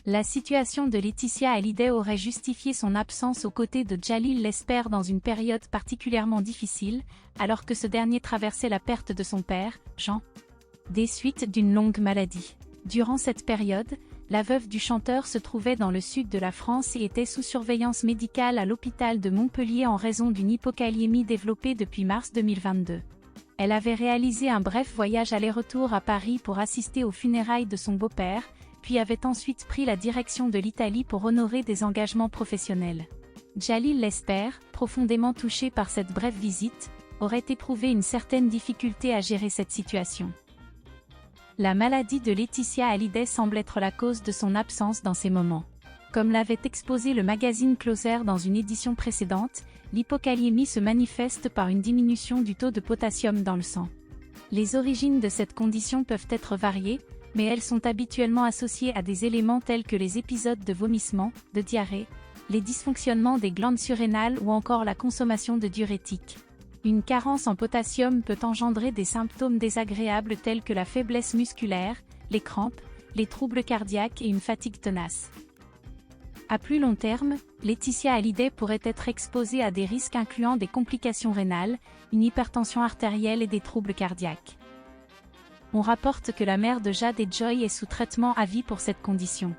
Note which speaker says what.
Speaker 1: La situation de Laetitia Hallyday aurait justifié son absence aux côtés de Djalil Lesper dans une période particulièrement difficile, alors que ce dernier traversait la perte de son père, Jean, des suites d'une longue maladie. Durant cette période, la veuve du chanteur se trouvait dans le sud de la France et était sous surveillance médicale à l'hôpital de Montpellier en raison d'une hypokaliémie développée depuis mars 2022. Elle avait réalisé un bref voyage aller-retour à Paris pour assister aux funérailles de son beau-père, puis avait ensuite pris la direction de l'Italie pour honorer des engagements professionnels. Djalil Lesper, profondément touché par cette brève visite, aurait éprouvé une certaine difficulté à gérer cette situation. La maladie de Laetitia Hallyday semble être la cause de son absence dans ces moments. Comme l'avait exposé le magazine Closer dans une édition précédente, l'hypokaliémie se manifeste par une diminution du taux de potassium dans le sang. Les origines de cette condition peuvent être variées, mais elles sont habituellement associées à des éléments tels que les épisodes de vomissement, de diarrhée, les dysfonctionnements des glandes surrénales ou encore la consommation de diurétiques. Une carence en potassium peut engendrer des symptômes désagréables tels que la faiblesse musculaire, les crampes, les troubles cardiaques et une fatigue tenace. À plus long terme, Laetitia Hallyday pourrait être exposée à des risques incluant des complications rénales, une hypertension artérielle et des troubles cardiaques. On rapporte que la mère de Jade et Joy est sous traitement à vie pour cette condition.